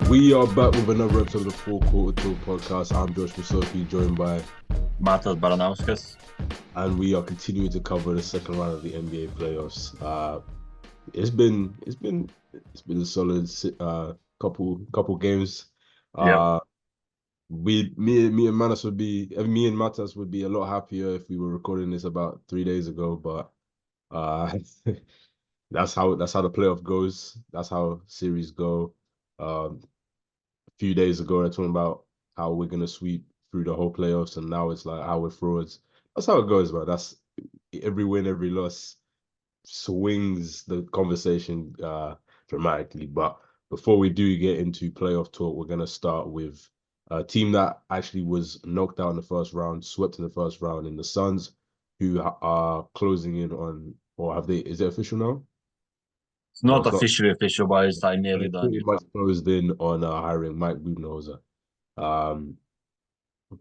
We are back with another episode of the Four Quarter Talk podcast. I'm Josh Musofi, joined by, Matas Baranauskas. and we are continuing to cover the second round of the NBA playoffs. It's been a solid couple games. Yeah. Me and Matas would be a lot happier if we were recording this about 3 days ago, but that's how the playoff goes. That's how series go. Few days ago, they're talking about how we're gonna sweep through the whole playoffs, and now it's like how we're frauds. That's how it goes, man. That's every win, every loss swings the conversation dramatically. But before we do get into playoff talk, we're gonna start with a team that actually was knocked out in the first round, swept in the first round, in the Suns, who are closing in on, or have they? Is it official now? It's No, not it's not. officially official, but it's like But nearly they done. pretty much closed in on hiring Mike Budenholzer. Um,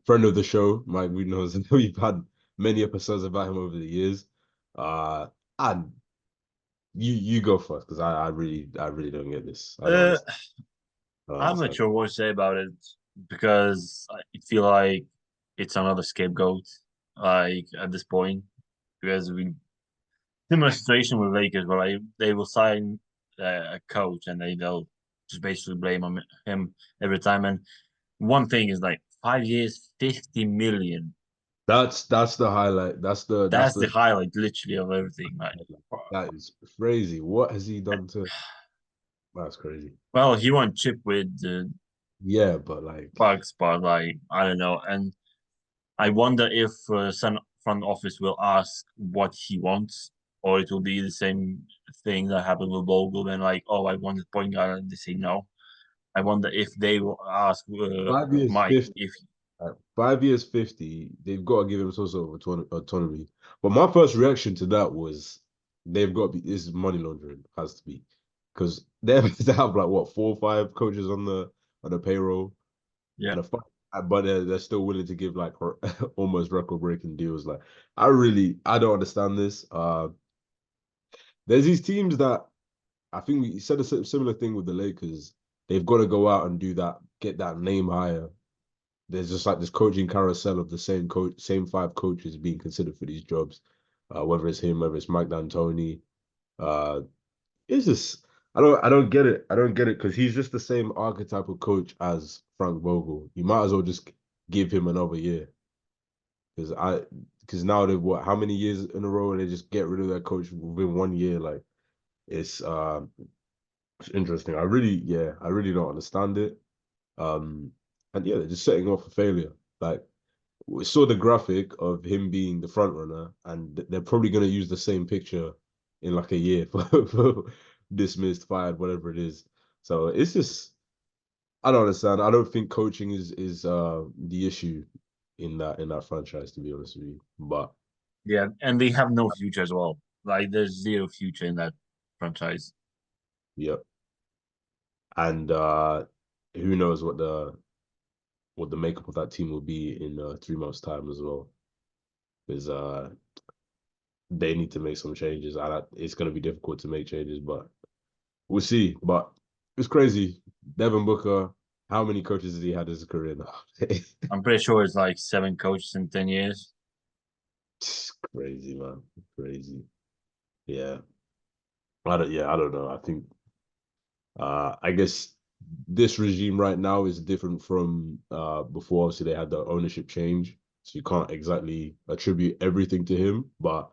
Friend of the show, Mike Budenholzer. We've had many episodes about him over the years. And you go first because I really don't get this. Uh, I don't I'm not understand. sure what to say about it because I feel like it's another scapegoat, like at this point, because we similar situation with Lakers where like they will sign a coach and they'll just basically blame him every time. And one thing is like 5 years, 50 million. That's the highlight. That's That's the the highlight, literally, of everything. Like, that is crazy. What has he done to? That's crazy. well, he won chip with the Yeah, but like, Bucks, but like I don't know. And I wonder if some front office will ask what he wants, or it will be the same thing that happened with Bogle when like, oh, I want this point guard, and they say no. I wonder if they will ask 5 years Mike 50. if 5 years 50. They've got to give him some sort of autonomy. But my first reaction to that was they've got to be, this is money laundering, has to be, because they have like what, 4 or 5 coaches on the payroll, yeah. and but they're still willing to give like almost record breaking deals. Like I don't understand this. There's these teams that I think we said a similar thing with the Lakers. They've got to go out and do that, get that name higher. There's just like this coaching carousel of the same coach, same 5 coaches being considered for these jobs. Whether it's him, whether it's Mike D'Antoni. Uh, it's just I don't get it. I don't get it because he's just the same archetype of coach as Frank Vogel. You might as well just give him another year because now they've what, how many years in a row and they just get rid of their coach within 1 year. Like it's it's interesting. I really don't understand it. Um, and yeah, they're just setting off for failure. Like we saw the graphic of him being the front runner, and they're probably going to use the same picture in like a year for dismissed, fired, whatever it is. So it's just I don't understand. I don't think coaching is the issue in that franchise, to be honest with you. But Yeah, and they have no future as well. Like there's zero future in that franchise. yeah, and who knows what the makeup of that team will be in 3 months' time as well. Because they need to make some changes. And it's going to be difficult to make changes, but we'll see. But it's crazy. Devin Booker, how many coaches has he had in his career now? I'm pretty sure it's like 7 coaches in 10 years. It's crazy, man. Crazy. Yeah. I don't know. I think I guess this regime right now is different from before. Obviously, they had the ownership change. So you can't exactly attribute everything to him, but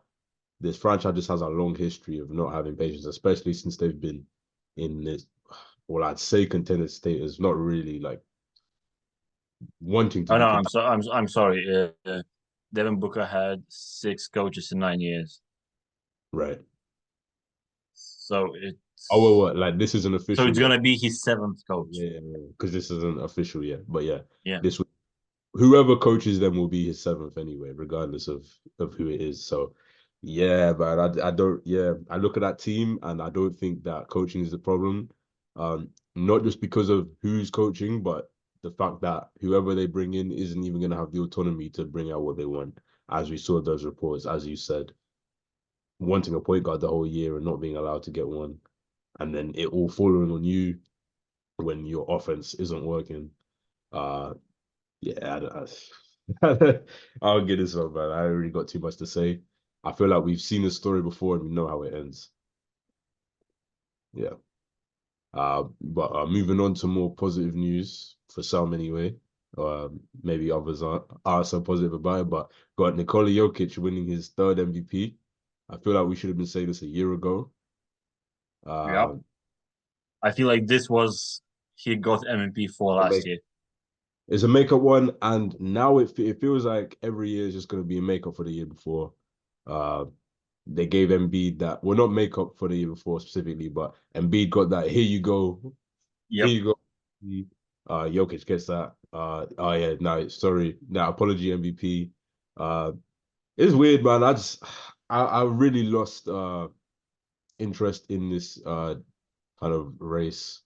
this franchise just has a long history of not having patience, especially since they've been in this, well, I'd say contended status, not really like wanting to Oh be no, contended. I'm sorry. Devin Booker had 6 coaches in 9 years, Right. so Oh, well, it's what? Like this isn't so official it's yet. gonna be his seventh coach. Yeah, because this isn't official yet. But yeah, Yeah, this whoever coaches them will be his seventh anyway, regardless of who it is. So yeah, but I don't. Yeah, I look at that team and I don't think that coaching is the problem. Not just because of who's coaching, but the fact that whoever they bring in isn't even going to have the autonomy to bring out what they want. As we saw those reports, as you said, wanting a point guard the whole year and not being allowed to get one. and then it all falling on you when your offense isn't working. Uh, yeah, I'll get this one, man. I already got too much to say. I feel like we've seen this story before and we know how it ends. Yeah. But moving on to more positive news for some anyway. Maybe others aren't so positive about it, but got Nikola Jokic winning his third MVP. I feel like we should have been saying this a year ago. Yeah. Uh, I feel like this was he got MVP for the last make year. it's a makeup one, and now it feels like every year is just going to be a makeup for the year before. Uh, they gave Embiid that, well, not makeup for the year before specifically, but Embiid got that. Here you go, here Yep. you go. Jokic gets that. Oh yeah, no, sorry, no apology MVP. Uh, it's weird, man. I really lost interest in this kind of race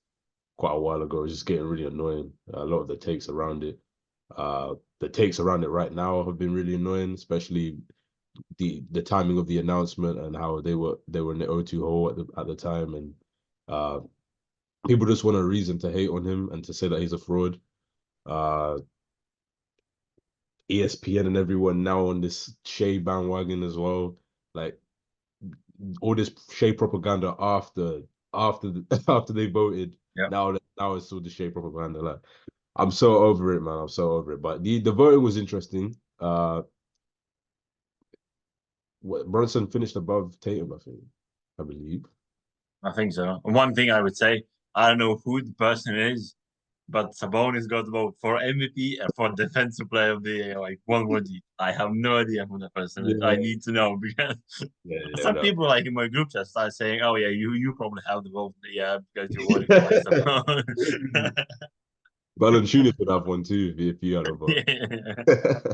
quite a while ago. It's just getting really annoying. A lot of the takes around it. The takes around it right now have been really annoying, especially the timing of the announcement and how they were in the O2 hole at the time, and uh, people just want a reason to hate on him and to say that he's a fraud. Uh, ESPN and everyone now on this Shea bandwagon as well. Like all this Shea propaganda after they voted. Yep. Now it's all the Shea propaganda. Like I'm so over it, man. I'm so over it. But the voting was interesting. Brunson finished above Tatum, I believe. I think so. One thing I would say, I don't know who the person is, but Sabonis got the vote for MVP and for Defensive Player of the Year. Like one word. I have no idea who the person is. I Yeah, need to know because yeah, some no. people like in my group chat start saying, "Oh yeah, you probably have the vote, yeah, because you're voting for like Sabonis." Valanciunas would have one too if you had a vote. Yeah.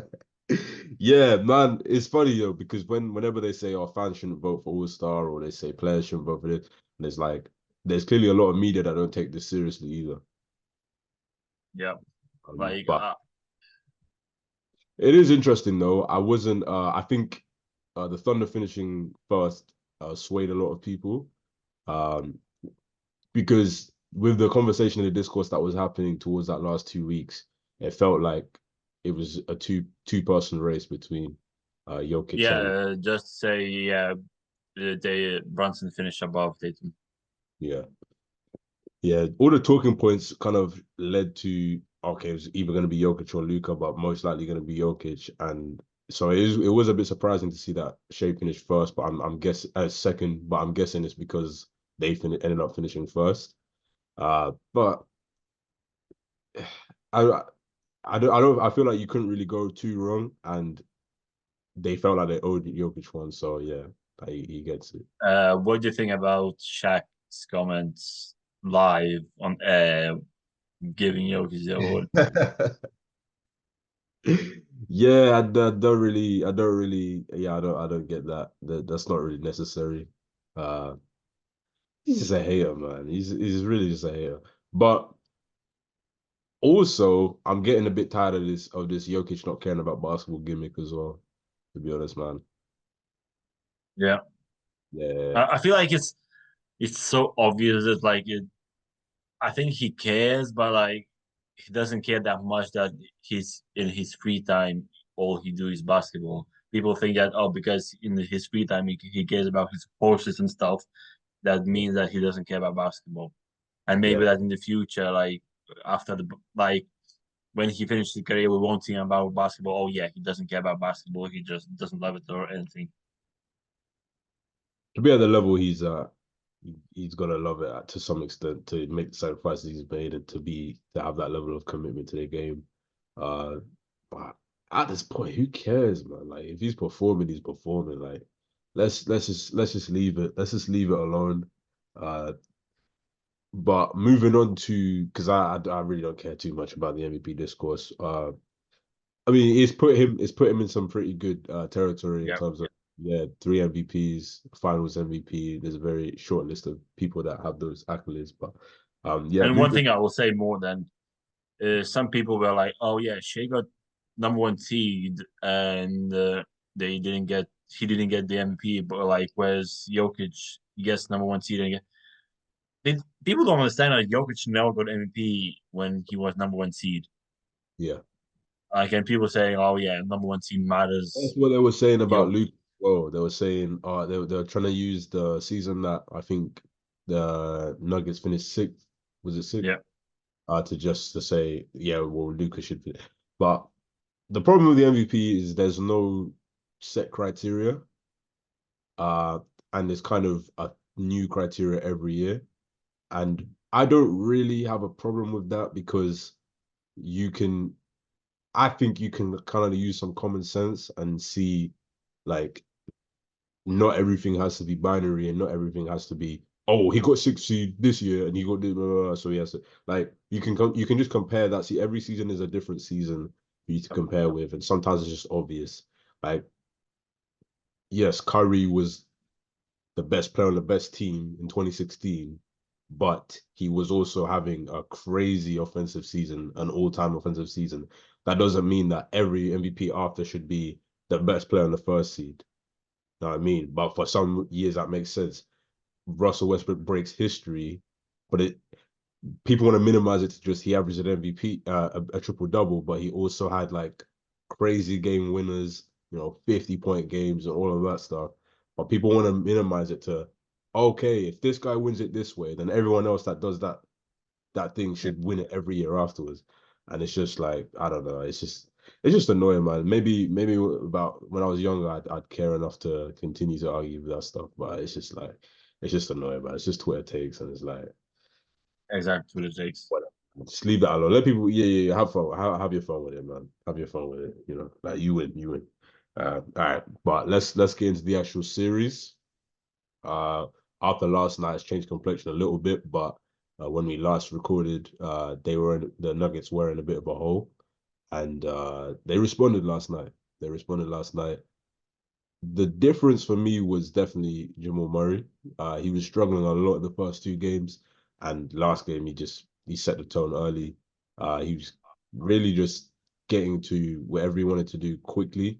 Yeah, man, it's funny though because whenever they say, "Oh, fans shouldn't vote for All Star," or they say players shouldn't vote for this, and it's like there's clearly a lot of media that don't take this seriously either. Yeah. Like But it is interesting though. I wasn't. I think the Thunder finishing first swayed a lot of people um, because with the conversation and the discourse that was happening towards that last 2 weeks, it felt like it was a two-person race between Jokic yeah, and just say yeah, they Brunson finished above Tatum. yeah. Yeah, all the talking points kind of led to okay, it was either going to be Jokic or Luka, but most likely going to be Jokic, and so it was a bit surprising to see that Shea finished first, but I'm guessing second, but I'm guessing it's because ended up finishing first. But I I don't I feel like you couldn't really go too wrong, and they felt like they owed Jokic one, so yeah, he gets it. What do you think about Shaq's comments live on giving Jokic the award? Yeah, I don't really, yeah, I don't get that. That's not really necessary. Uh, he's just a hater, man. He's really just a hater. But also, I'm getting a bit tired of this Jokic not caring about basketball gimmick as well. To be honest, man. Yeah, Yeah, I feel like it's so obvious that like I think he cares, but like he doesn't care that much that he's in his free time all he do is basketball. People think that oh because in his free time he cares about his horses and stuff. That means that he doesn't care about basketball, and maybe yeah. that in the future, like after the like when he finishes his career, we won't see him about basketball. Oh yeah, he doesn't care about basketball. He just doesn't love it or anything. To be at the level he's at, he's gonna love it to some extent to make the sacrifices he's made and to have that level of commitment to the game. Uh, but at this point, who cares, man? Like if he's performing, he's performing. Like let's just leave it. Let's just leave it alone. Uh, but moving on to because I really don't care too much about the MVP discourse. I mean, it's put him in some pretty good territory in Yeah. terms of yeah, 3 MVPs, Finals MVP. There's a very short list of people that have those accolades, but yeah, And one moving. thing I will say more than some people were like, "Oh yeah, Shea got number one seed, and they didn't get he didn't get the MVP, but like whereas Jokic gets number one seed again." people don't understand that Jokic never got MVP when he was number one seed. Yeah. Like, and people saying, "Oh yeah, number one seed That's matters." what they were saying about Jokic. Luke. Well, they were saying they were trying to use the season that I think the Nuggets finished sixth. Was it sixth? Yeah, To just to say, yeah, well, Lucas should be. But the problem with the MVP is there's no set criteria. Uh, and there's kind of a new criteria every year. And I don't really have a problem with that because you can I think you can kind of use some common sense and see like not everything has to be binary and not everything has to be oh he got six seed this year and he got this blah, blah, blah, so yes like you can just compare that. See, every season is a different season for you to compare with, and sometimes it's just obvious. Like yes, Curry was the best player on the best team in 2016, but he was also having a crazy offensive season, an all-time offensive season. That doesn't mean that every MVP after should be the best player on the first seed. You know what I mean? But for some years that makes sense. Russell Westbrook breaks history, but it people want to minimize it to just he averaged an MVP, a triple double, but he also had like crazy game winners, 50-point games and all of that stuff. But people want to minimize it to, okay, if this guy wins it this way, then everyone else that does that thing should win it every year afterwards. And it's just like, I don't know, it's just annoying, man. Maybe about when I was younger, I'd care enough to continue to argue with that stuff, but it's just like it's just annoying, man. It's just Twitter takes, and it's like exactly what it takes. whatever. Just leave that alone. Let people, yeah, have fun. Have your fun with it, man. Have your fun with it. Like you win. All right, but let's get into the actual series. Uh, After last night's changed complexion a little bit, but when we last recorded, the Nuggets were in a bit of a hole, and they responded last night. They responded last night. The difference for me was definitely Jamal Murray. He was struggling a lot in the first two games, and last game he set the tone early. He was really just getting to whatever he wanted to do quickly.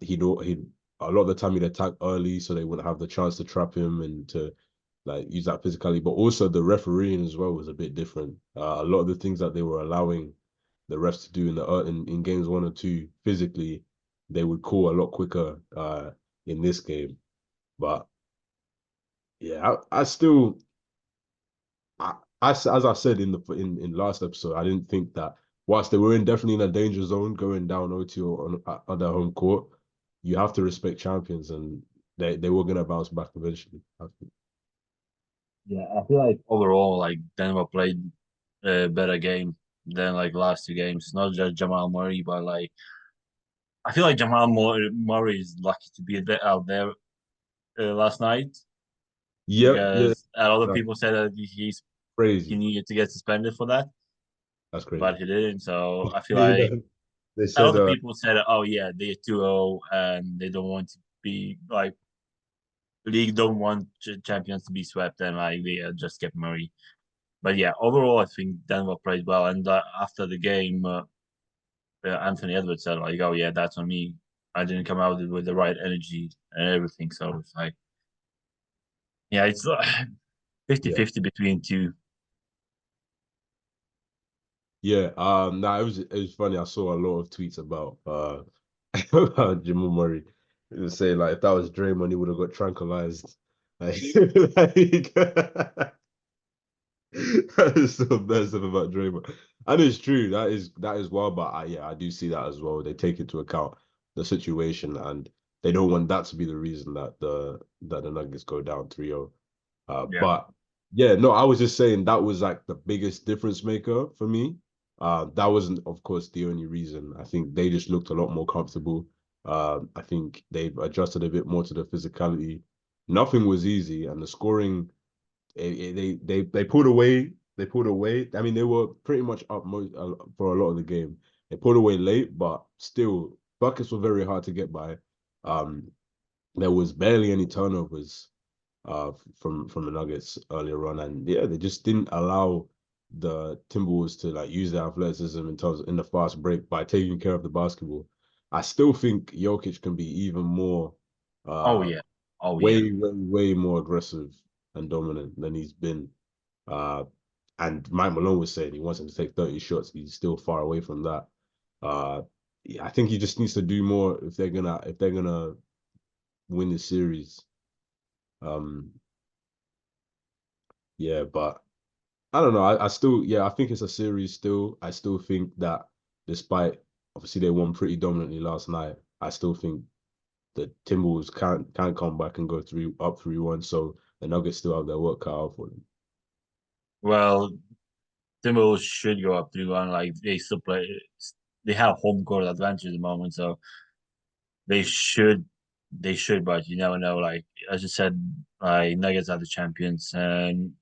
He'd a lot of the time he'd attack early so they wouldn't have the chance to trap him and to like use that physically. But also the refereeing as well was a bit different. A lot of the things that they were allowing the refs to do in games one or two physically, they would call a lot quicker in this game. But yeah, I still as I said in last episode, I didn't think that whilst they were definitely in a danger zone going down OT on their home court, you have to respect champions, and they were gonna bounce back eventually. I think. Yeah, I feel like overall, like Denver played a better game than like last two games. Not just Jamal Murray, but like I feel like Murray is lucky to be out there last night Yep, yeah, because a lot of that's people said that he crazy. needed to get suspended for that, That's but crazy. he didn't. So I feel Yeah, like they a said, lot of people said, "Oh yeah, they're 2-0 and they don't want to be like league don't want champions to be swept and like they just kept Murray." But yeah, overall, I think Denver played well. And after the game, Anthony Edwards said, like, oh, yeah, that's on me. I didn't come out with the right energy and everything. So it's like, yeah, it's yeah, 50-50 between two. yeah. Nah, it was funny. I saw a lot of tweets about about Jamal Murray. It was saying like if that was Draymond, he would have got tranquilized. Like, like that is so bad stuff about Draymond. And it's true. That is wild, but yeah, I do see that as well. They take into account the situation and they don't want that to be the reason that the Nuggets go down 3-0. Yeah. But yeah, no, I was just saying that was like the biggest difference maker for me. That wasn't, of course, the only reason. I think they just looked a lot more comfortable. I think they've adjusted a bit more to the physicality. Nothing was easy, and the scoring they pulled away. They pulled away. I mean, they were pretty much up for a lot of the game. They pulled away late, but still, buckets were very hard to get by. Um, there was barely any turnovers from the Nuggets earlier on, and yeah, they just didn't allow the Timberwolves to like use their athleticism in the fast break by taking care of the basketball. I still think Jokic can be even more, Oh, uh, yeah. Oh, yeah. way more aggressive and dominant than he's been. Uh, and Mike Malone was saying he wants him to take 30 shots. He's still far away from that. Yeah, I think he just needs to do more if they're gonna win the series. Um, yeah, but I don't know. I still, yeah, I think it's a series still. I still think that despite obviously they won pretty dominantly last night, I still think the Timberwolves can't come back and go up 3-1. So the Nuggets still have their work cut out for them. Well, Timberwolves should go up 3-1. Like they have home court advantage at the moment, so they should, but you never know. Like as you said, like Nuggets are the champions, and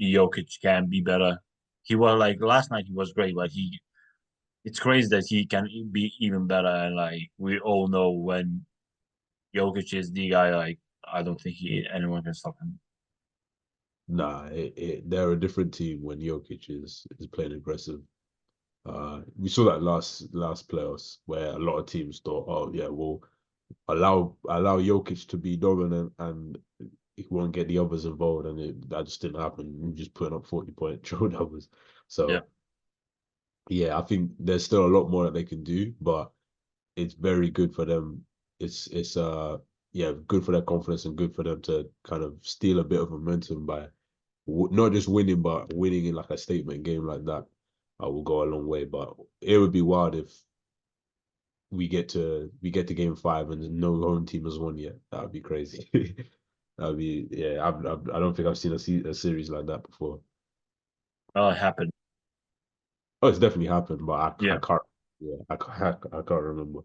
Jokic can be better. He was like last night. He was great, but it's crazy that he can be even better. And like we all know, when Jokic is the guy, like I don't think anyone can stop him. Nah, they're a different team when Jokic is playing aggressive. We saw that last playoffs where a lot of teams thought, oh yeah, we'll allow Jokic to be dominant and he won't get the others involved, and that just didn't happen. We're just putting up 40-point triple doubles. Yeah, So yeah, I think there's still a lot more that they can do, but it's very good for them. It's yeah, good for their confidence and good for them to kind of steal a bit of momentum by not just winning, but winning in like a statement game like that. Will go a long way. But it would be wild if we get to game 5 and no home team has won yet. That would be crazy. That'd be yeah. I don't think I've seen a series like that before. oh, it happened. Oh, it's definitely happened, but I Yeah, can't. Yeah, I can't remember.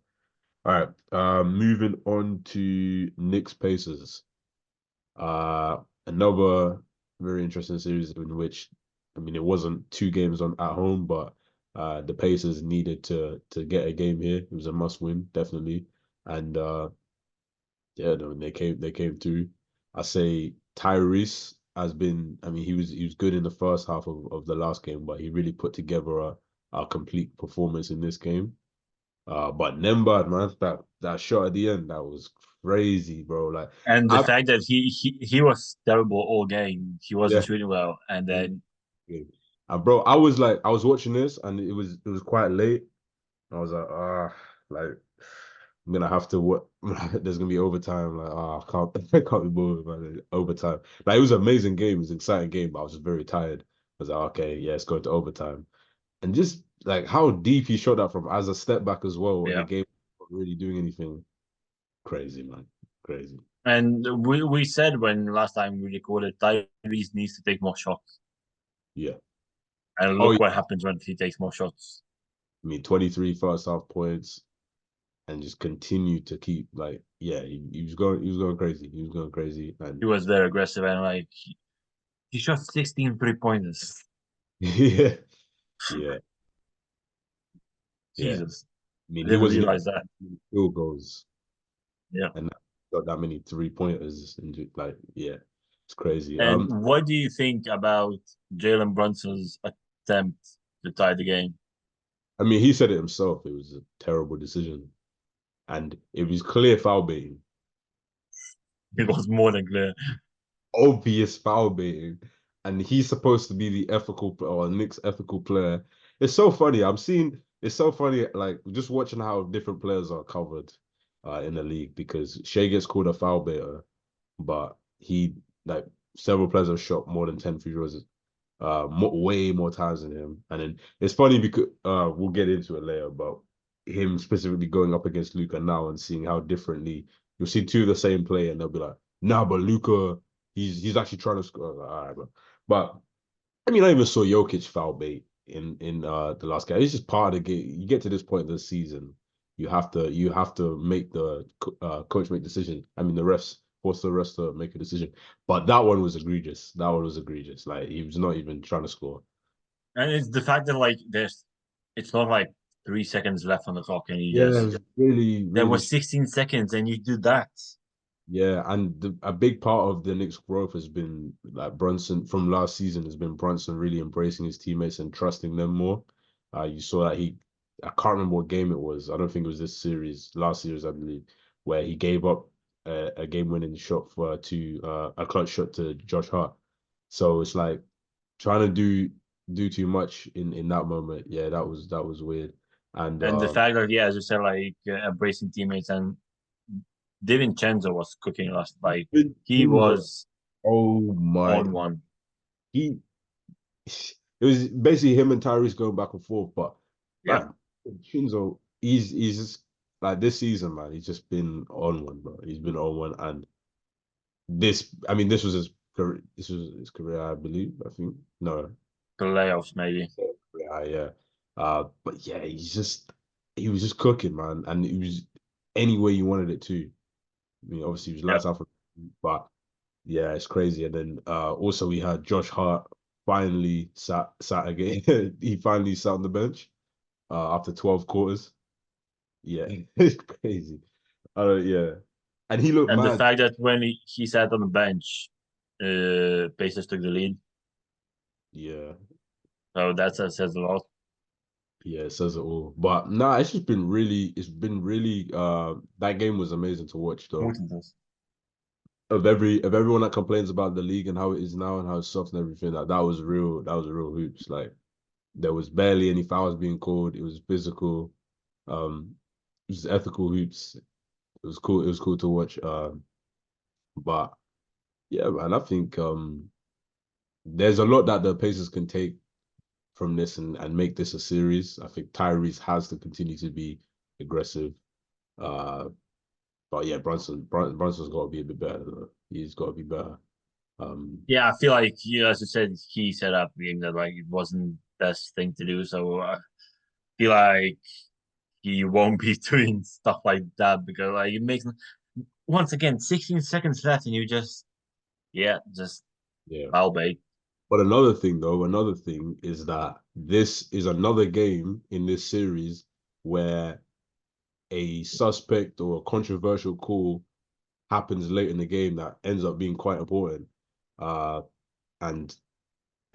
All right. Moving on to Knicks-Pacers. Another very interesting series in which, I mean, it wasn't 2 games on at home, but the Pacers needed to get a game here. It was a must win, definitely. And yeah, no, they came through. I say Tyrese has been. I mean, he was good in the first half of the last game, but he really put together a complete performance in this game. But Nembhard, man, that shot at the end, that was crazy, bro. Like and the I fact that he was terrible all game. He wasn't yeah. shooting well, and then And bro, I was watching this and it was quite late. I was like, like I'm gonna have to what there's gonna be overtime. Like, I can't I can't be bothered about it. Overtime. Like it was an amazing game, it was an exciting game, but I was just very tired. I was like, okay, yeah, it's going to overtime. And just like how deep he shot that from as a step back as well, and the yeah. game wasn't really doing anything. Crazy, man. Crazy. And we said when last time we recorded, Tyrese needs to take more shots. Yeah. And Oh yeah. look what happens when he takes more shots. I mean, 23 first half points and just continue to keep like yeah, he was going crazy. He was going crazy He and was very aggressive, and like he shot 16 3 pointers. yeah, yeah, yeah. Jesus. I mean, I he didn't wasn't realize that. even field goals Yeah. and got that many 3-pointers and like yeah, it's crazy. And what do you think about Jalen Brunson's attempt to tie the game? I mean, he said it himself. It was a terrible decision, and it was clear foul baiting, It was more than clear. obvious foul baiting, and he's supposed to be the ethical or Nick's ethical player. It's so funny. It's so funny, like just watching how different players are covered in the league because Shea gets called a foul baiter, but he like several players have shot more than 10 free throws way more times than him. And then it's funny because we'll get into it later, but him specifically going up against Luca now and seeing how differently you'll see two of the same play and they'll be like, nah, but Luca, he's actually trying to score. Like, all right, but I mean, I even saw Jokic foul bait in the last game. It's just part of the game. You get to this point of the season, you have to make the coach make decision. I mean, the refs force the refs to make a decision. But that one was egregious. That one was egregious. Like he was not even trying to score. And it's the fact that like it's not like 3 seconds left on the clock, and you Yeah, it just was really, there really was 16 seconds, and you do that. yeah, and a big part of the Knicks' growth has been like Brunson from last season has been Brunson really embracing his teammates and trusting them more. You saw that I can't remember what game it was. I don't think it was this series, last series, I believe, where he gave up. a game-winning shot to a clutch shot to Josh Hart. So it's like trying to do too much in that moment. Yeah, that was weird. And And the fact that, yeah, as you said, like embracing teammates and DiVincenzo was cooking last. Like he Vincenzo, was oh my, on one. he it was basically him and Tyrese going back and forth. But Yeah, man, Shinzo, he's just like this season, man. He's just been on one, bro. He's been on one, and I mean, this was his career. This was his career, I believe. I think no, playoffs maybe. yeah, yeah. But yeah, he was just cooking, man, and it was any way you wanted it to. I mean, obviously, he was Yeah, lights out for, but yeah, it's crazy. And then also we had Josh Hart finally sat again. He finally sat on the bench after 12 quarters. Yeah, it's crazy. Yeah, and he looked and the mad. fact that when he sat on the bench, Pacers took the lead. Yeah, So that says a lot. yeah, it says it all. But nah, it's been really that game was amazing to watch though. Of everyone that complains about the league and how it is now and how it's soft and everything, that was real hoops. Like there was barely any fouls being called. It was physical. It was ethical hoops. It was cool. It was cool to watch. But yeah, man, I think there's a lot that the Pacers can take from this and make this a series. I think Tyrese has to continue to be aggressive. Uh, but yeah, Brunson's got to be a bit better. Though. He's got to be better. Yeah, I feel like, yeah, as you said, he set up the game that like it wasn't the best thing to do. So I feel like he won't be doing stuff like that because like it makes once again 16 seconds left and you just just yeah. foul bait. But another thing is that this is another game in this series where a suspect or a controversial call happens late in the game that ends up being quite important. And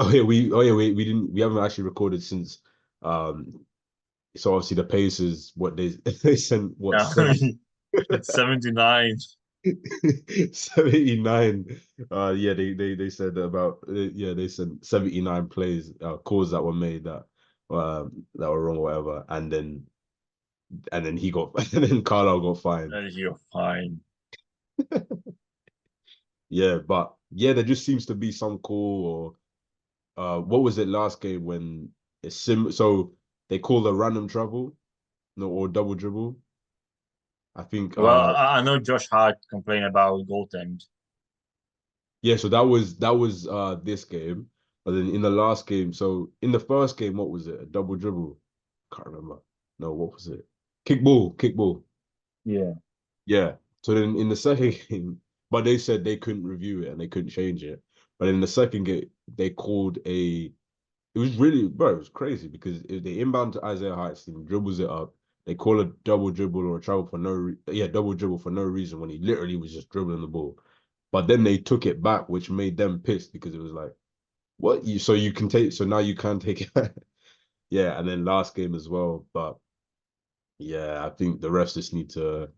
we haven't actually recorded since so obviously the Pacers what they they sent what Yeah. 79. 79 yeah they said about yeah they sent 79 plays calls that were made that were wrong or whatever and then he got and then Carlisle got fined. You're fine. Yeah, but yeah, there just seems to be some call or what was it last game when it's so they call a random travel, no, or double dribble. I think Well, I know Josh Hart complained about goaltend. yeah, so that was this game. But then in the last game, so in the first game, what was it? A double dribble? Can't remember. No, what was it? Kickball. Yeah. Yeah. So then in the second game, but they said they couldn't review it and they couldn't change it. But in the second game, they called a it was really, bro, it was crazy because if they inbound to Isaiah Heights and dribbles it up, they call a double dribble or a travel for double dribble for no reason when he literally was just dribbling the ball. But then they took it back, which made them pissed because it was like, what? So you can take, so now you can take it. Yeah, and then last game as well. But yeah, I think the refs just need to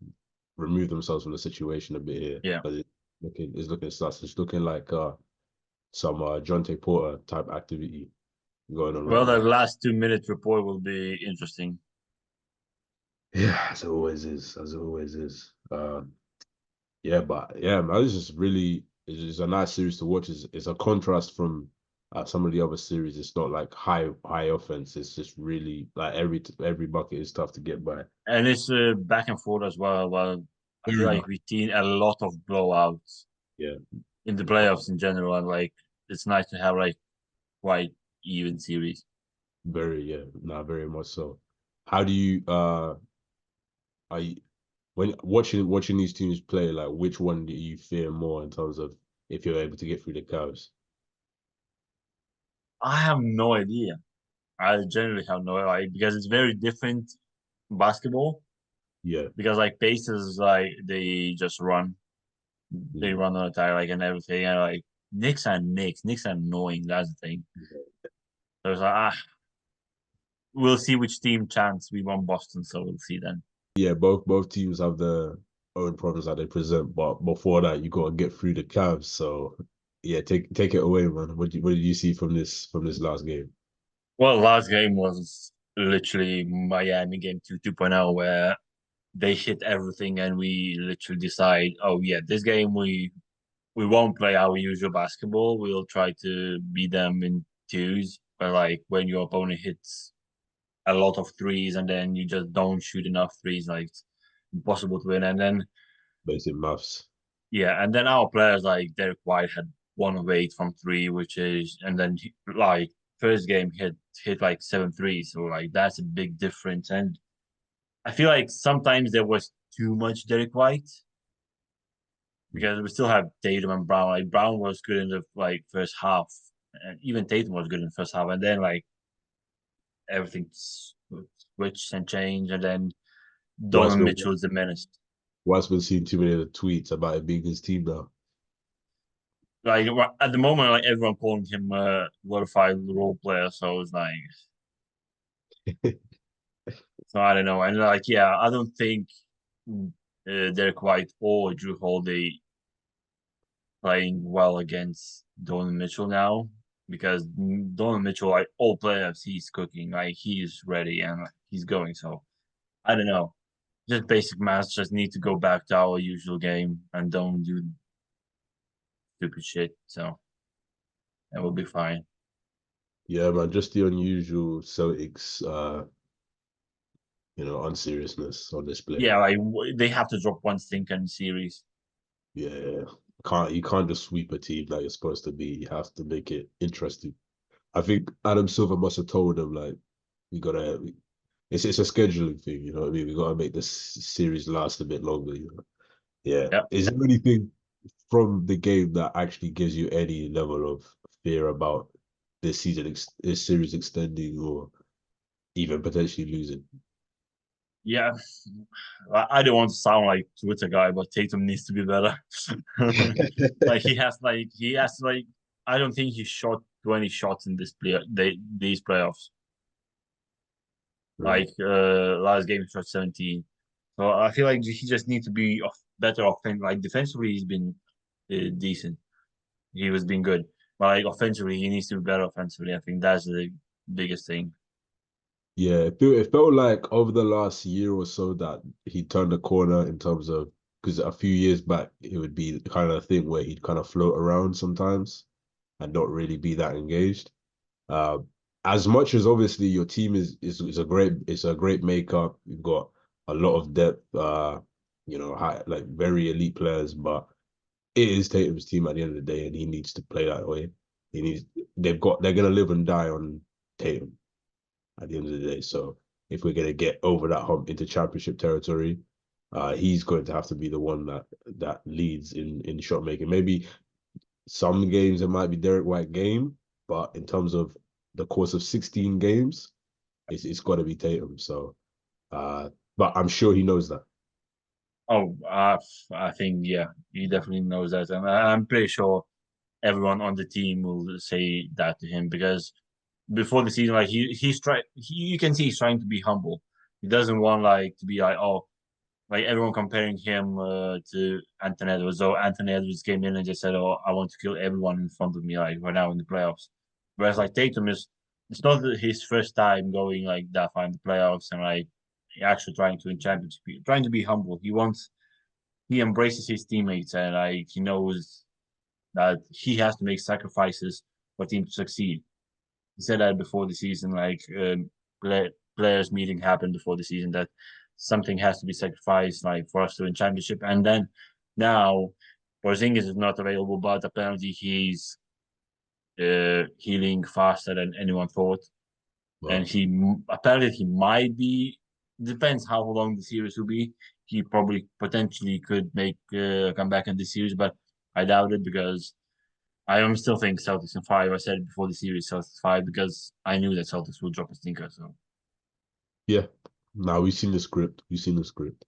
remove themselves from the situation a bit here Yeah. because it's looking sus. It's looking like some Jonte Porter type activity going on right Well, the now. last 2 minute report will be interesting. Yeah, as it always is, as it always is. Yeah, but yeah, man, it's just a nice series to watch. It's a contrast from some of the other series. It's not like high offense. It's just really like every bucket is tough to get by. And it's back and forth as well. Well, I feel Very like much. we've seen a lot of blowouts Yeah, in the in the past. playoffs in general, and like it's nice to have like quite even series. Very, yeah, not very much so. How do you are you, when watching these teams play, like which one do you fear more in terms of if you're able to get through the Cavs? I have no idea. I generally have no idea because it's very different basketball. Yeah, Because like Pacers, like they mm, run on attack like and everything, and like Knicks and Knicks, Knicks are annoying. That's the thing. So it's like we'll see which team chance we won Boston, so we'll see then. yeah. Both teams have the own problems that they present. But before that, you got to get through the Cavs. So yeah, take it away, man. What did you see from this last game? Well, last game was literally Miami game 2.0 where they hit everything and we literally decide, oh yeah, this game we won't play our usual basketball. We'll try to beat them in twos. But like when your opponent hits a lot of threes and then you just don't shoot enough threes, like it's impossible to win. And then Basic maths. yeah, and then our players like Derek White had 1 of 8 from three, which is and then like first game hit like 7 threes. So like that's a big difference. And I feel like sometimes there was too much Derek White because we still have Tatum and Brown. Like Brown was good in the like first half, and even Tatum was good in the first half, and then like everything switched and changed, and then White's Donovan been Mitchell is diminished. White's been seeing too many of the tweets about it being his team now. Like at the moment, like everyone calling him a glorified role player, so it's like so I don't know, and like yeah, I don't think Derek White or Drew Holiday playing well against Donovan Mitchell now because Donovan Mitchell, like all playoffs, he's cooking, like he's ready and like, he's going. So I don't know. Just basic maths. Just need to go back to our usual game and don't do stupid shit. So that will be fine. Yeah, man, just the unusual Celtics, unseriousness on display. Yeah, like they have to drop one stinker in the series. Yeah, can't you can't just sweep a team that you're supposed to be. You have to make it interesting. I think Adam Silver must have told them like we gotta. It's a scheduling thing, you know what I mean. We gotta make this series last a bit longer. You know? Yeah. Yeah. Is there anything from the game that actually gives you any level of fear about this series extending, or even potentially losing? Yeah, I don't want to sound like Twitter guy, but Tatum needs to be better. Like he has like I don't think he shot 20 shots in these playoffs. Right. Like last game he shot 17. So I feel like he just needs to be better offense. Like defensively he's been decent. He was being good. But like offensively he needs to be better offensively. I think that's the biggest thing. Yeah, it felt like over the last year or so that he turned the corner in terms of because a few years back it would be kind of a thing where he'd kind of float around sometimes and not really be that engaged. Uh, as much as obviously your team is a great makeup. You've got a lot of depth, high, like very elite players, but it is Tatum's team at the end of the day, and he needs to play that way. He needs they're gonna live and die on Tatum at the end of the day. So if we're gonna get over that hump into championship territory, he's going to have to be the one that leads in shot making. Maybe some games it might be Derek White game, but in terms of the course of 16 games, it's got to be Tatum. So, but I'm sure he knows that. Oh, I think yeah, he definitely knows that, and I'm pretty sure everyone on the team will say that to him because before the season, like you can see he's trying to be humble. He doesn't want like to be like oh, like everyone comparing him to Anthony Edwards. So Anthony Edwards came in and just said, "Oh, I want to kill everyone in front of me like right now in the playoffs." Whereas like Tatum is, it's not his first time going like that far in the playoffs and like actually trying to win championship, trying to be humble. He embraces his teammates and like he knows that he has to make sacrifices for team to succeed. He said that before the season, like players meeting happened before the season that something has to be sacrificed, like for us to win championship. And then now, Porzingis is not available, but apparently he's healing faster than anyone thought, and Well, apparently he might be. Depends how long the series will be. He probably potentially could make come back in the series, but I doubt it because I am still think Celtics in five. I said it before the series, Celtics five, because I knew that Celtics would drop a stinker. So yeah. Now we've seen the script. We've seen the script.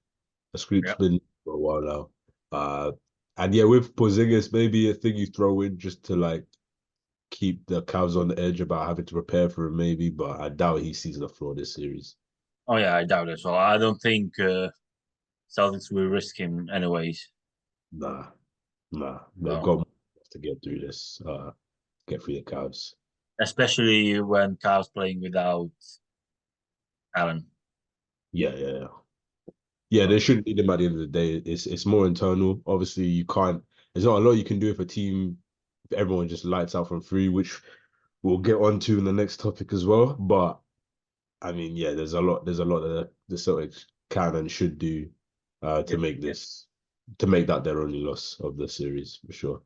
The script's yeah. been for a while now. And yeah, with Porzingis, maybe a thing you throw in just to like keep the Cavs on the edge about having to prepare for him, maybe. But I doubt he sees the floor this series. Oh yeah, I doubt it. So I don't think Celtics will risk him anyways. Nah, nah. They've No, got to get through this. Get through the Cavs. especially when Kyle's playing without Allen. Yeah, yeah, yeah. Yeah, they No. shouldn't need him at the end of the day. It's more internal. Obviously, you can't. There's not a lot you can do if a team, if everyone just lights out from three, which we'll get on to in the next topic as well. But I mean, yeah, there's a lot that the Celtics can and should do to Yep. make this to make that their only loss of the series for sure.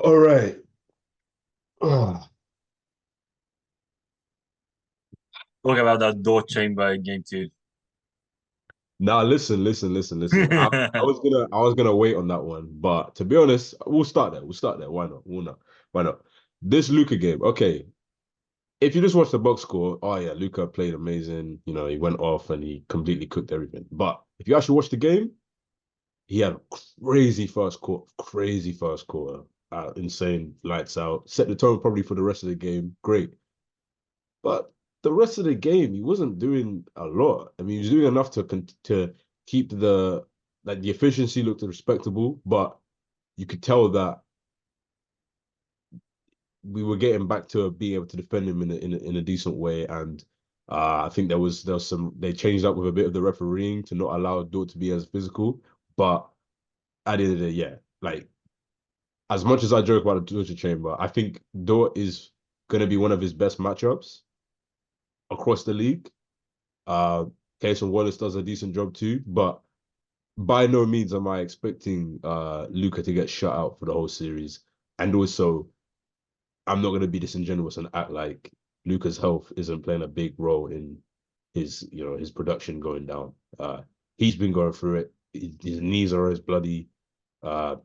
All right. Oh. Talk about that door chamber in game two. Now listen. I was gonna wait on that one, but to be honest, we'll start there. We'll start there. Why not? Why not? Why not? This Luca game, okay. If you just watch the box score, oh yeah, Luca played amazing. You know, he went off and he completely cooked everything. But if you actually watch the game, he had a crazy first quarter, insane, lights out, set the tone probably for the rest of the game. Great, but the rest of the game, he wasn't doing a lot. I mean, he was doing enough to keep the efficiency looked respectable, but you could tell that we were getting back to being able to defend him in a decent way. And I think there was some they changed up with a bit of the refereeing to not allow Dort to be as physical. But at the end of the day, yeah, like as much as I joke about the torture chamber, I think Dort is gonna be one of his best matchups across the league. Cason Wallace does a decent job too, but by no means am I expecting Luca to get shut out for the whole series. And also, I'm not gonna be disingenuous and act like Luca's health isn't playing a big role in his production going down. He's been going through it. His knees are always bloody. Uh,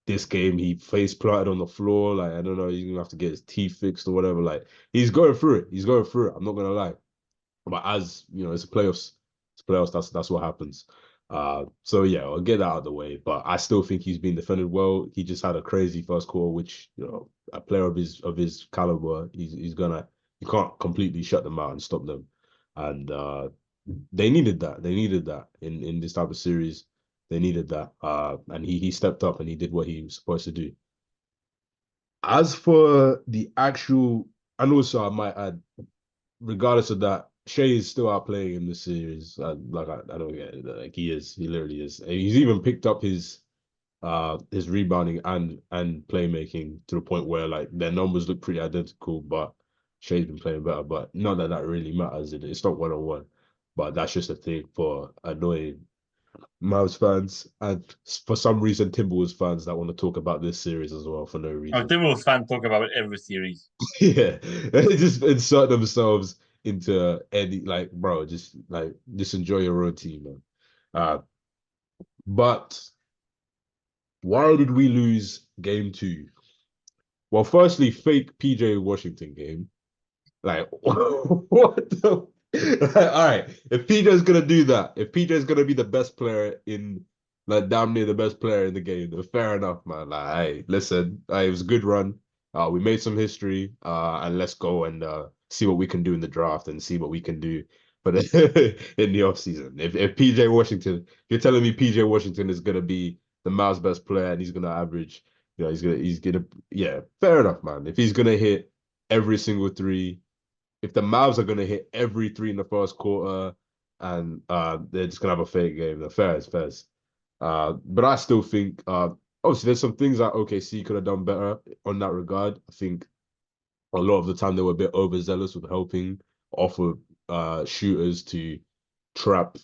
this game he face planted on the floor. Like I don't know, he's gonna have to get his teeth fixed or whatever. Like he's going through it. He's going through it. I'm not gonna lie. But as you know, it's playoffs. That's what happens. So yeah, I'll get that out of the way. But I still think he's been defended well. He just had a crazy first quarter, which a player of his caliber, he's gonna you can't completely shut them out and stop them. And they needed that. They needed that in this type of series. They needed that. And he stepped up and he did what he was supposed to do. As for the actual, and also I might add, regardless of that, Shea is still out playing in the series. I don't get it. Like he is, he literally is. And he's even picked up his rebounding and playmaking to the point where like their numbers look pretty identical, but Shea's been playing better. But not that that really matters. It's not 1-on-1. But that's just a thing for annoying Mavs fans and for some reason Timberwolves fans that want to talk about this series as well for no Our reason. Timberwolves fan talk about every series. Yeah, they just insert themselves into any like, bro, just enjoy your own team, man. Uh, but why did we lose game two? Well, firstly, fake PJ Washington game. Like, what the? Like, all right, if PJ's gonna do that, if PJ's gonna be the best player in, like, damn near the best player in the game, then fair enough, man. Like, hey, listen, it was a good run. We made some history, and let's go and see what we can do in the draft and see what we can do for in the offseason. If PJ Washington, if you're telling me PJ Washington is gonna be the Mavs' best player and he's gonna average, he's gonna, yeah, fair enough, man. If he's gonna hit every single three, if the Mavs are gonna hit every three in the first quarter and they're just gonna have a fake game, then fair is fair. But I still think obviously there's some things that OKC could have done better on that regard. I think a lot of the time they were a bit overzealous with helping off of shooters to trap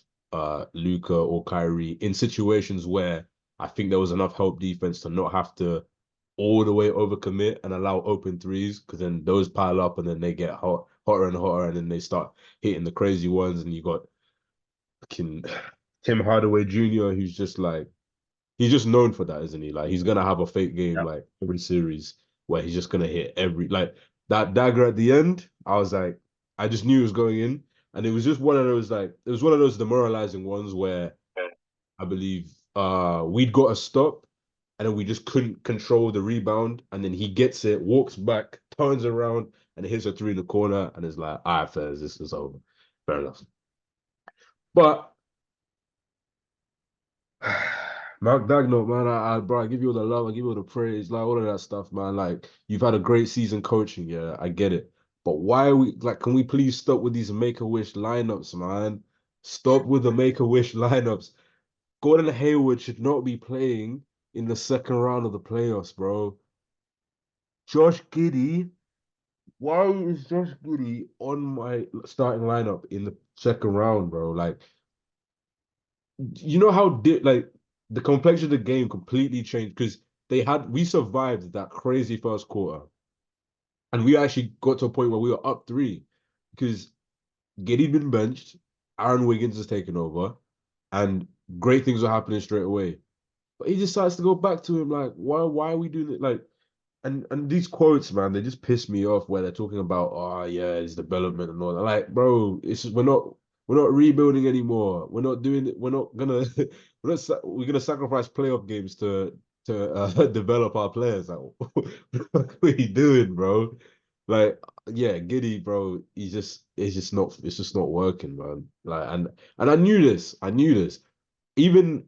Luca or Kyrie in situations where I think there was enough help defense to not have to all the way overcommit and allow open threes because then those pile up and then they get hotter and hotter and then they start hitting the crazy ones and you got fucking Tim Hardaway Jr. who's just like he's just known for that, isn't he? Like he's gonna have a fake game Yep. like every series where he's just gonna hit every like that dagger at the end. I was like, I just knew it was going in, and it was just one of those like it was one of those demoralizing ones where I believe we'd got a stop, and then we just couldn't control the rebound, and then he gets it, walks back, turns around, and hits a three in the corner, and it's like, all right, fairs, this is over. Fair enough. But Mark Dagnall, man, bro, I give you all the love, I give you all the praise, like all of that stuff, man. Like you've had a great season coaching, yeah, I get it. But why are we like? Can we please stop with these Make-A-Wish lineups, man? Stop with the Make-A-Wish lineups. Gordon Hayward should not be playing in the second round of the playoffs, bro. Josh Giddey, why is Josh Giddey on my starting lineup in the second round, bro? Like, you know how like the complexion of the game completely changed because we survived that crazy first quarter, and we actually got to a point where we were up three because Giddey'd been benched, Aaron Wiggins has taken over, and great things were happening straight away. But he decides to go back to him. Like, why are we doing it? Like, and these quotes, man, they just piss me off where they're talking about, oh yeah, it's development and all that. Like, bro, it's just, we're not rebuilding anymore. We're not doing it. We're not gonna we're gonna sacrifice playoff games to develop our players. Like, what are you doing, bro? Like, yeah, Giddy, bro. It's just not working, man. Like, and I knew this. I knew this. Even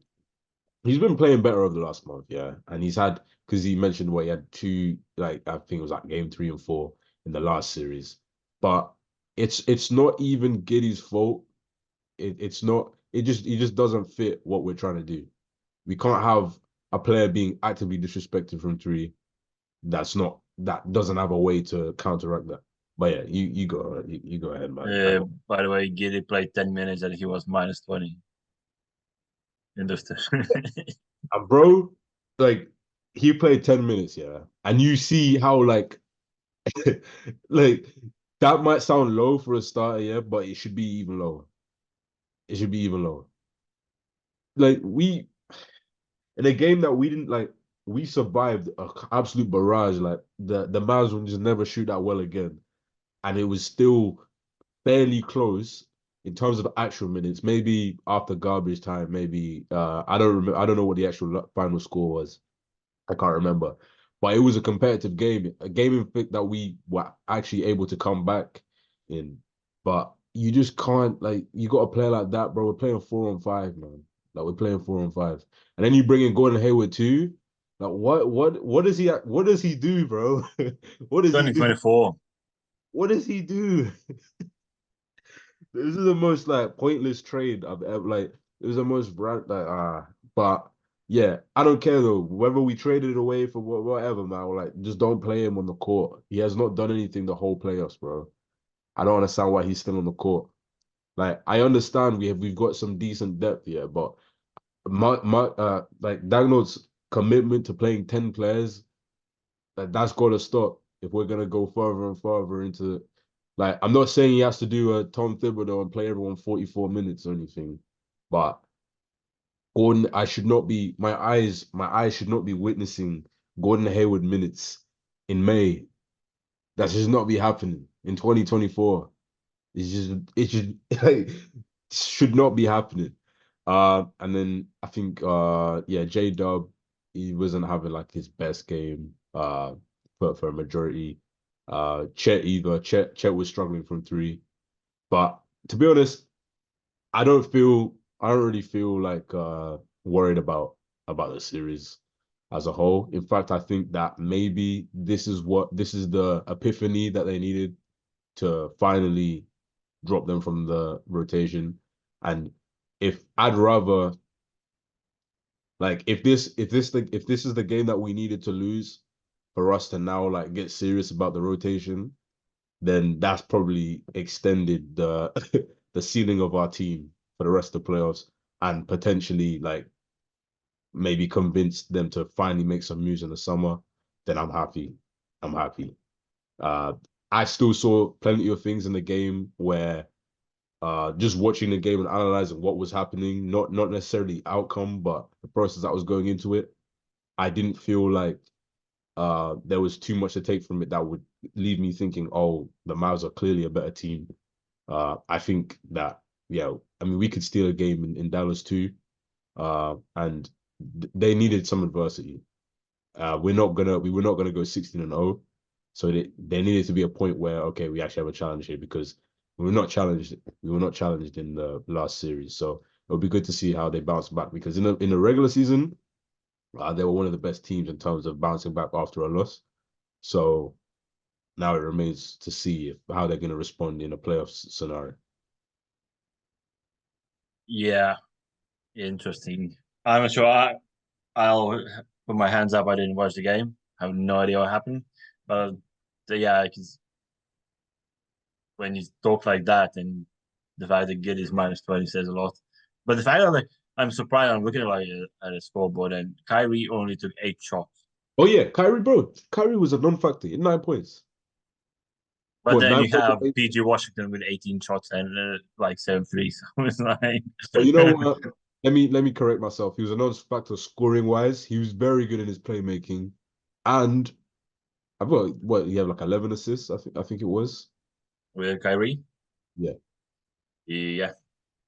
he's been playing better over the last month, yeah. And he's had because he mentioned what he had two, like I think it was like game 3 and 4 in the last series. But it's not even Giddy's fault. It's not. It just doesn't fit what we're trying to do. We can't have a player being actively disrespected from three. That doesn't have a way to counteract that. But yeah, you go ahead, man. I know. By the way, Giddy played 10 minutes and he was minus 20 in those two. And bro, like he played 10 minutes, yeah. And you see how like that might sound low for a starter, yeah, but it should be even lower. It should be even lower. Like we in a game that we didn't like, we survived an absolute barrage. Like the Mavs will just never shoot that well again, and it was still fairly close in terms of actual minutes. Maybe after garbage time, maybe I don't remember. I don't know what the actual final score was. I can't remember. But it was a competitive game, a game in fact that we were actually able to come back in. But you just can't you got to play like that, bro. We're playing 4-on-5, man. Like we're playing 4-on-5, and then you bring in Gordon Hayward too. Like what does he do, bro? What does he Turning do? 24. What does he do? This is the most pointless trade I've ever it was the most brand but yeah, I don't care though. Whether we traded it away for whatever, man, or just don't play him on the court. He has not done anything the whole playoffs, bro. I don't understand why he's still on the court. Like I understand we've got some decent depth here, but Dagnall's commitment to playing 10 players, that's gotta stop if we're gonna go further and further into I'm not saying he has to do a Tom Thibodeau and play everyone 44 minutes or anything, but Gordon, I should not be my eyes should not be witnessing Gordon Hayward minutes in May. That should not be happening in 2024. It should should not be happening. And then I think yeah, J Dub, he wasn't having his best game for a majority. Chet was struggling from three. But to be honest, I don't really feel worried about the series as a whole. In fact, I think that maybe this is the epiphany that they needed to finally drop them from the rotation. And if I'd rather if this is the game that we needed to lose for us to now get serious about the rotation, then that's probably extended the the ceiling of our team for the rest of the playoffs and potentially maybe convince them to finally make some moves in the summer, then I'm happy. I'm happy. Uh, I still saw plenty of things in the game where just watching the game and analyzing what was happening, not necessarily outcome, but the process that was going into it, I didn't feel like there was too much to take from it that would leave me thinking, oh, the Mavs are clearly a better team. I think that, yeah, I mean, we could steal a game in Dallas too. And they needed some adversity. We were not gonna go 16-0. So there needed to be a point where, we actually have a challenge here because we were not challenged in the last series. So it'll be good to see how they bounce back because in the regular season, they were one of the best teams in terms of bouncing back after a loss. So now it remains to see how they're going to respond in a playoff scenario. Yeah, interesting. I'm not sure. I'll put my hands up. I didn't watch the game. I have no idea what happened. But yeah, because when you talk like that, and the fact that Gid is -20 says a lot. But the fact that like I'm surprised. I'm looking at a scoreboard, and Kyrie only took 8 shots. Oh yeah, Kyrie, bro. Kyrie was a non-factor in 9 points. But What then nine you points? have PG Washington with 18 shots and like 7 threes. So it's like, But you know what? Let me correct myself. He was a non-factor scoring wise. He was very good in his playmaking, and I've got what he had like 11 assists. I think it was. with Kyrie, Yeah, yeah,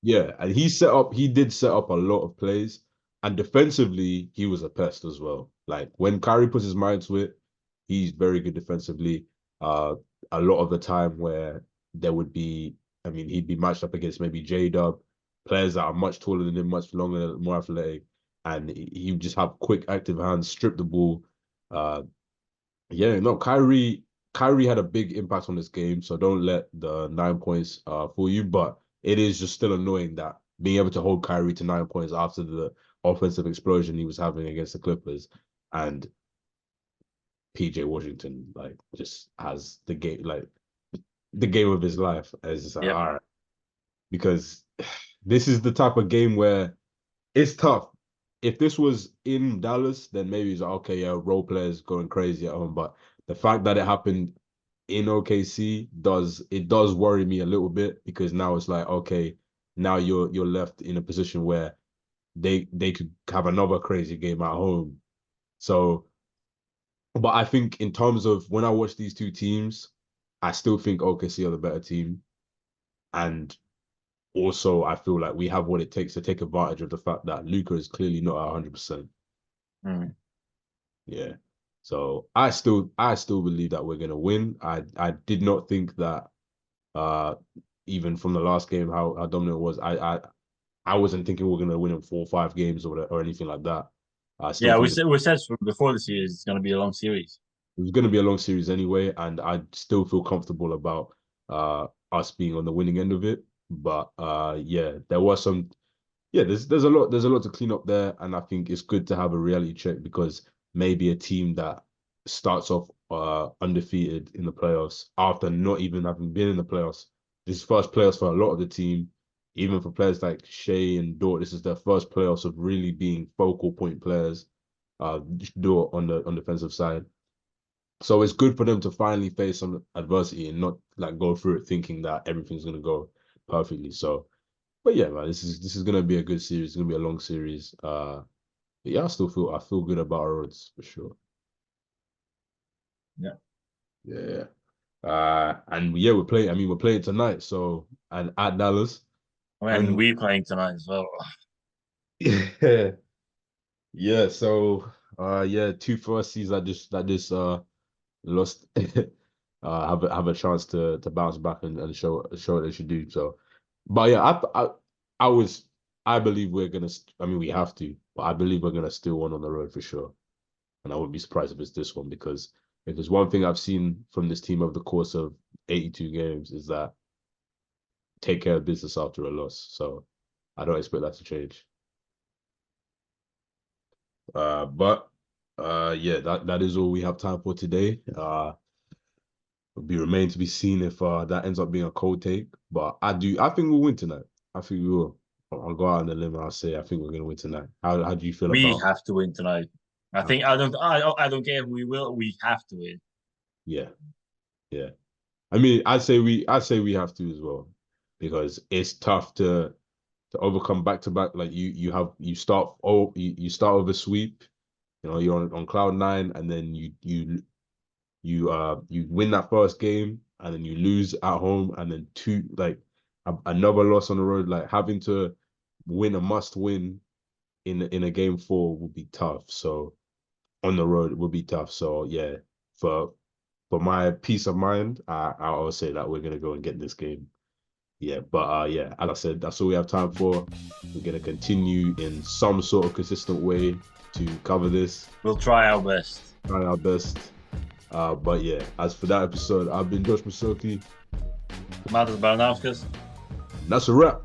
yeah, and he did set up a lot of plays, and defensively he was a pest as well. Like when Kyrie puts his mind to it, he's very good defensively. Uh, a lot of the time where there would be, I mean, he'd be matched up against maybe J-Dub, players that are much taller than him, much longer, more athletic, and he would just have quick, active hands, strip the ball. Uh, yeah, no, Kyrie had a big impact on this game, so don't let the 9 points fool you. But it is just still annoying that being able to hold Kyrie to 9 points after the offensive explosion he was having against the Clippers, and PJ Washington like just has the game of his life. As just like, yep, all right, because this is the type of game where it's tough. If this was in Dallas, then maybe it's like, okay, yeah, role players going crazy at home. But the fact that it happened in OKC does worry me a little bit because now it's like, okay, now you're left in a position where they could have another crazy game at home. So, but I think in terms of when I watch these two teams, I still think OKC are the better team. And also I feel like we have what it takes to take advantage of the fact that Luka is clearly not 100%. mm. Yeah. So I still believe that we're gonna win. I did not think that uh even from the last game how dominant it was. I wasn't thinking we are gonna win in 4 or 5 games or anything like that. I still Yeah. We think said we said before the series it's going to be a long series. it was gonna be a long series anyway, and I still feel comfortable about us being on the winning end of it. But yeah, there was some yeah, there's a lot to clean up there, and I think it's good to have a reality check because maybe a team that starts off undefeated in the playoffs after not even having been in the playoffs. This is first playoffs for a lot of the team, even for players like Shea and Dort. This is their first playoffs of really being focal point players. Dort on the defensive side, so it's good for them to finally face some adversity and not like go through it thinking that everything's gonna go perfectly. So but yeah, man, this is gonna be a good series. It's gonna be a long series. But yeah, I feel good about our odds for sure. Yeah. Yeah. And yeah, we're playing. I mean, we're playing tonight. So and at Dallas, And and we playing tonight as well. yeah, yeah. So yeah, two first seeds that just lost have a chance to bounce back and show what they should do. So, but yeah, I was I believe we're gonna. I mean, we have to, but I believe we're gonna steal one on the road for sure. And I wouldn't be surprised if it's this one because if there's one thing I've seen from this team over the course of 82 games is that take care of business after a loss. So I don't expect that to change. But yeah, that is all we have time for today. It'll be remain to be seen if that ends up being a cold take. But I think we'll win tonight. I think we will. I'll go out on the limb and I'll say I think we're gonna win tonight. How do you feel We about have to win tonight. I think okay. I don't care if we will. We have to win. Yeah, yeah. I mean I'd say we have to as well. Because it's tough to overcome back to back. Like you start with a sweep, you're on cloud nine, and then you win that first game and then you lose at home and then another loss on the road, like having to win a must win in a game four would be tough. So on the road it would be tough. So yeah, for my peace of mind, I'll say that we're gonna go and get this game. Yeah, but yeah, as I said, that's all we have time for. We're gonna continue in some sort of consistent way to cover this. We'll try our best. Try our best. But yeah, as for that episode, I've been Josh Masoki. Matters Baranauskas. That's a wrap.